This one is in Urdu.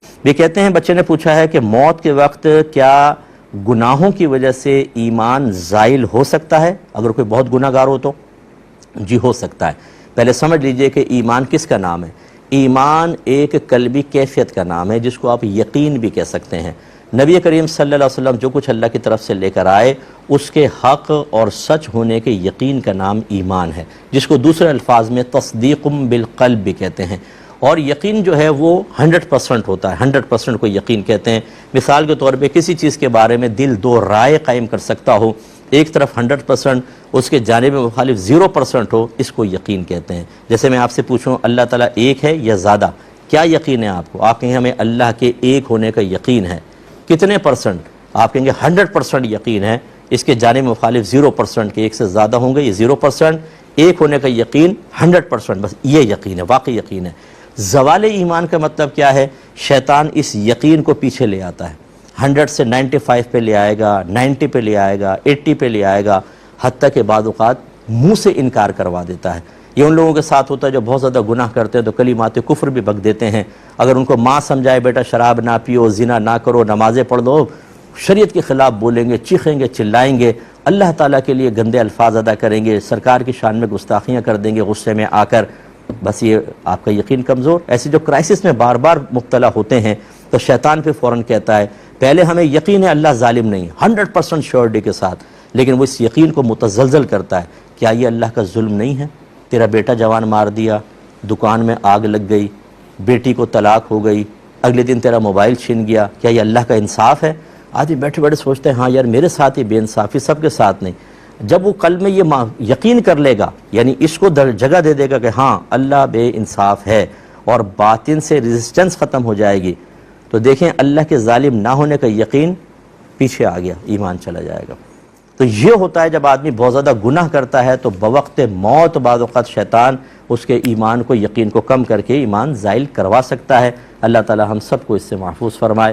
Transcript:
یہ کہتے ہیں بچے نے پوچھا ہے کہ موت کے وقت کیا گناہوں کی وجہ سے ایمان زائل ہو سکتا ہے اگر کوئی بہت گناہ گار ہو تو؟ جی ہو سکتا ہے۔ پہلے سمجھ لیجئے کہ ایمان کس کا نام ہے؟ ایمان ایک قلبی کیفیت کا نام ہے جس کو آپ یقین بھی کہہ سکتے ہیں۔ نبی کریم صلی اللہ علیہ وسلم جو کچھ اللہ کی طرف سے لے کر آئے اس کے حق اور سچ ہونے کے یقین کا نام ایمان ہے، جس کو دوسرے الفاظ میں تصدیق بالقلب بھی کہتے ہیں۔ اور یقین جو ہے وہ 100% ہوتا ہے، 100% کو یقین کہتے ہیں۔ مثال کے طور پہ کسی چیز کے بارے میں دل دو رائے قائم کر سکتا ہو، ایک طرف 100% اس کے جانب مخالف 0% ہو، اس کو یقین کہتے ہیں۔ جیسے میں آپ سے پوچھوں اللہ تعالیٰ ایک ہے یا زیادہ، کیا یقین ہے آپ کو؟ آپ کہیں ہمیں اللہ کے ایک ہونے کا یقین ہے، کتنے %؟ آپ کہیں گے 100% یقین ہے، اس کے جانب مخالف 0% کہ ایک سے زیادہ ہوں گے، یہ 0%، ایک ہونے کا یقین 100%، بس یہ یقین ہے، واقعی یقین ہے۔ زوال ایمان کا مطلب کیا ہے؟ شیطان اس یقین کو پیچھے لے آتا ہے، 100 سے 95 پہ لے آئے گا، 90 پہ لے آئے گا، 80 پہ لے آئے گا، حتیٰ کہ بعض اوقات منہ سے انکار کروا دیتا ہے۔ یہ ان لوگوں کے ساتھ ہوتا ہے جو بہت زیادہ گناہ کرتے ہیں تو کلمات کفر بھی بک دیتے ہیں۔ اگر ان کو ماں سمجھائے بیٹا شراب نہ پیو، زنا نہ کرو، نمازیں پڑھ دو، شریعت کے خلاف بولیں گے، چیخیں گے، چلائیں گے، اللہ تعالیٰ کے لیے گندے الفاظ ادا کریں گے، سرکار کی شان میں گستاخیاں کر دیں گے غصے میں آ کر، بس یہ آپ کا یقین کمزور۔ ایسے جو کرائسس میں بار بار مبتلا ہوتے ہیں تو شیطان پہ فوراً کہتا ہے پہلے ہمیں یقین ہے اللہ ظالم نہیں، 100% شیورٹی کے ساتھ، لیکن وہ اس یقین کو متزلزل کرتا ہے، کیا یہ اللہ کا ظلم نہیں ہے؟ تیرا بیٹا جوان مار دیا، دکان میں آگ لگ گئی، بیٹی کو طلاق ہو گئی، اگلے دن تیرا موبائل چھن گیا، کیا یہ اللہ کا انصاف ہے؟ آدمی بیٹھے بیٹھے سوچتے ہیں ہاں یار میرے ساتھ ہی بے انصافی، سب کے ساتھ نہیں۔ جب وہ قلب میں یہ یقین کر لے گا، یعنی اس کو جگہ دے دے گا کہ ہاں اللہ بے انصاف ہے، اور باطن سے ریزسٹنس ختم ہو جائے گی، تو دیکھیں اللہ کے ظالم نہ ہونے کا یقین پیچھے آ گیا، ایمان چلا جائے گا۔ تو یہ ہوتا ہے جب آدمی بہت زیادہ گناہ کرتا ہے تو بوقت موت بعض اوقات شیطان اس کے ایمان کو، یقین کو کم کر کے ایمان زائل کروا سکتا ہے۔ اللہ تعالی ہم سب کو اس سے محفوظ فرمائے۔